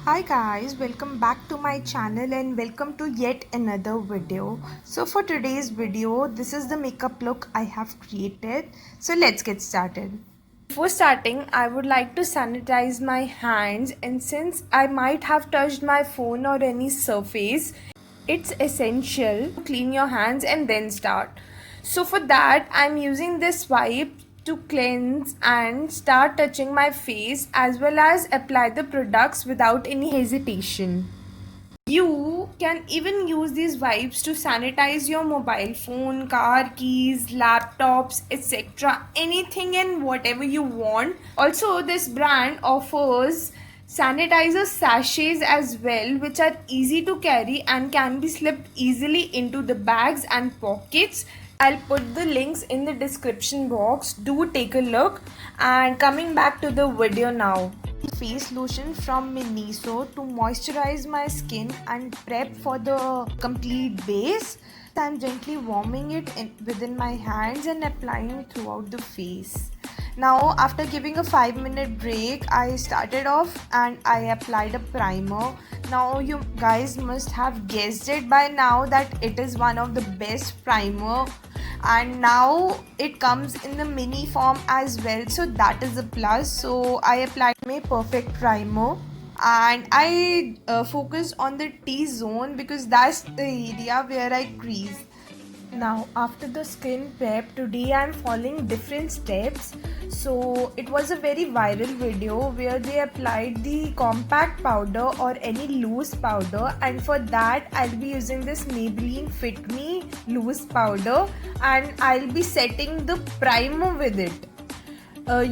Hi guys, welcome back to my channel and welcome to yet another video. So for today's video, this is the makeup look I have created. So let's get started. Before starting, I would like to sanitize my hands, and since I might have touched my phone or any surface, it's essential to clean your hands and then start. So for that, I'm using this wipe to cleanse and start touching my face as well as apply the products without any hesitation. You can even use these wipes to sanitize your mobile phone, car keys, laptops, etc. Anything and whatever you want. Also, this brand offers sanitizer sachets as well, which are easy to carry and can be slipped easily into the bags and pockets. I'll put the links in the description box. Do take a look. And coming back to the video now. Face lotion from Miniso to moisturize my skin and prep for the complete base. I'm gently warming it within my hands and applying it throughout the face. Now after giving a 5-minute break, I started off and I applied a primer. Now you guys must have guessed it by now that it is one of the best primer, and now it comes in the mini form as well, so that is a plus. So I applied my perfect primer and I focused on the T-zone because that's the area where I crease. Now after the skin prep, today I'm following different steps. So it was a very viral video where they applied the compact powder or any loose powder, and for that I'll be using this Maybelline Fit Me loose powder and I'll be setting the primer with it.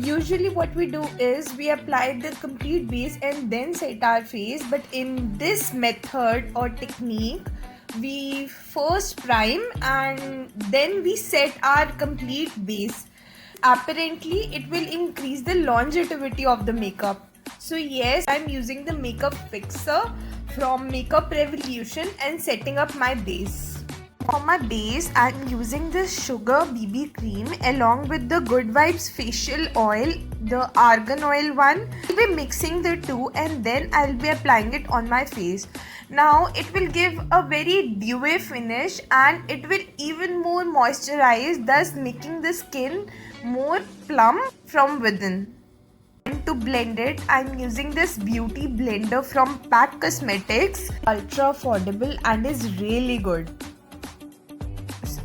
Usually what we do is we apply the complete base and then set our face, but in this method or technique we first prime and then we set our complete base. Apparently it will increase the longevity of the makeup. So yes, I'm using the makeup fixer from Makeup Revolution and setting up my base. For my base, I'm using this Sugar BB cream along with the Good Vibes facial oil, the Argan Oil one. I'll be mixing the two and then I'll be applying it on my face. Now it will give a very dewy finish and it will even more moisturize, thus making the skin more plump from within. And to blend it, I'm using this beauty blender from PAC Cosmetics. Ultra affordable and is really good.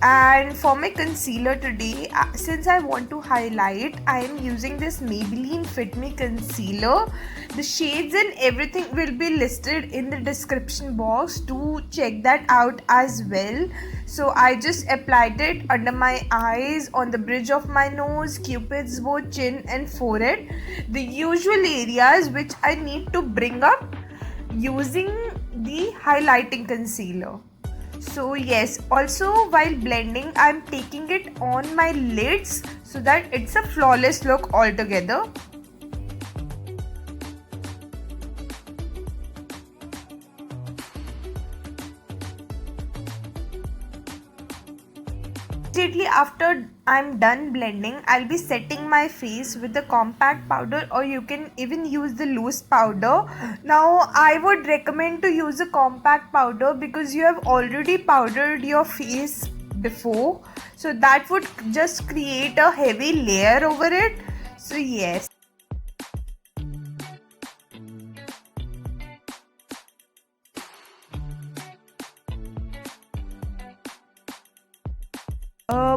And for my concealer today, since I want to highlight, I am using this Maybelline Fit Me concealer. The shades and everything will be listed in the description box. Do check that out as well. So I just applied it under my eyes, on the bridge of my nose, cupid's bow, chin and forehead, the usual areas which I need to bring up using the highlighting concealer. So yes, also while blending I'm taking it on my lids so that it's a flawless look altogether. Immediately after I'm done blending, I'll be setting my face with the compact powder, or you can even use the loose powder. Now I would recommend to use a compact powder because you have already powdered your face before, so that would just create a heavy layer over it. So yes.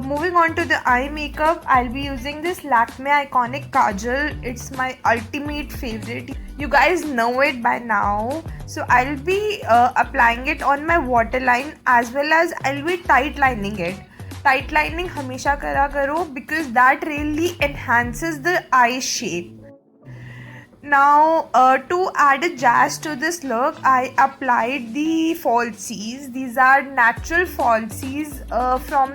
Moving on to the eye makeup, I'll be using this Lakme Eyeconic Kajal. It's my ultimate favorite. You guys know it by now. So I'll be applying it on my waterline as well as I'll be tight lining it. Tight lining hamesha kara karo because that really enhances the eye shape. Now to add a jazz to this look, I applied the falsies. These are natural falsies from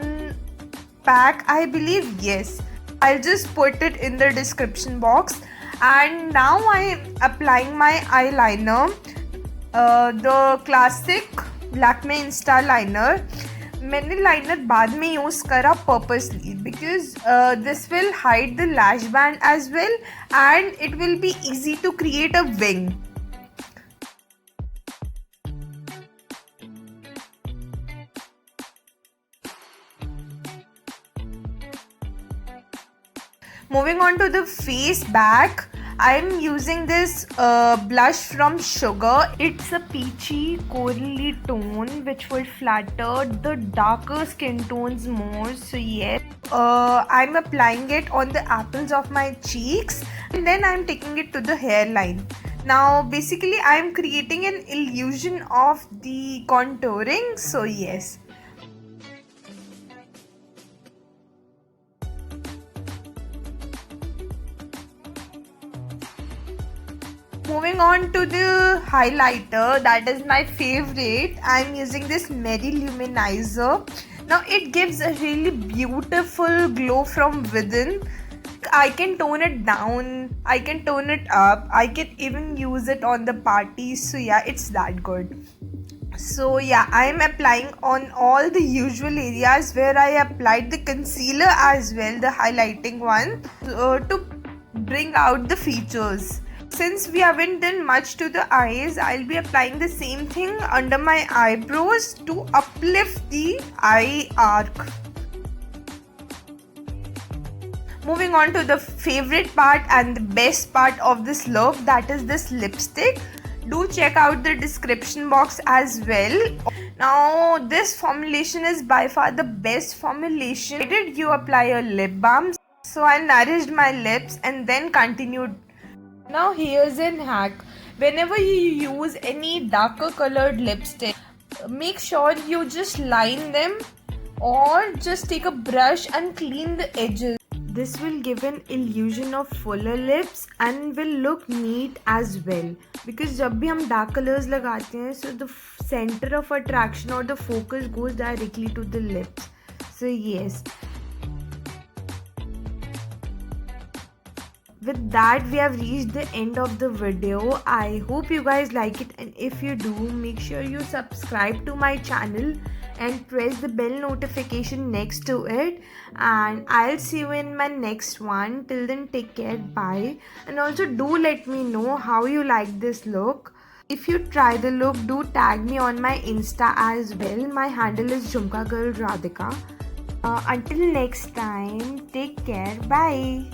PAC, I believe. Yes, I'll just put it in the description box. And now I am applying my eyeliner, the classic Lakme Insta liner. मैंने liner बाद में use करा purposely because this will hide the lash band as well and it will be easy to create a wing. Moving on to the face back, I'm using this blush from Sugar. It's a peachy corally tone which will flatter the darker skin tones more. So yes, I'm applying it on the apples of my cheeks and then I'm taking it to the hairline. Now basically I'm creating an illusion of the contouring. So yes. Moving on to the highlighter, that is my favorite. I'm using this Mary Lou Manizer. Now it gives a really beautiful glow from within. I can tone it down, I can tone it up, I can even use it on the party. So yeah, it's that good. So yeah, I am applying on all the usual areas where I applied the concealer as well, the highlighting one, to bring out the features. Since we haven't done much to the eyes, I'll be applying the same thing under my eyebrows to uplift the eye arc. Moving on to the favorite part and the best part of this look, that is this lipstick. Do check out the description box as well. Now this formulation is by far the best formulation. Why did you apply a lip balm? So I nourished my lips and then continued. Now here's an hack. Whenever you use any darker colored lipstick, make sure you just line them or just take a brush and clean the edges. This will give an illusion of fuller lips and will look neat as well. Because जब भी हम dark colors लगाते हैं, so the center of attraction or the focus goes directly to the lips. So yes. With that, we have reached the end of the video. I hope you guys like it, and if you do, make sure you subscribe to my channel and press the bell notification next to it, and I'll see you in my next one. Till then, take care, bye, and also do let me know how you like this look. If you try the look, do tag me on my Insta as well. My handle is Jhumkagalradhika. Until next time, take care, bye.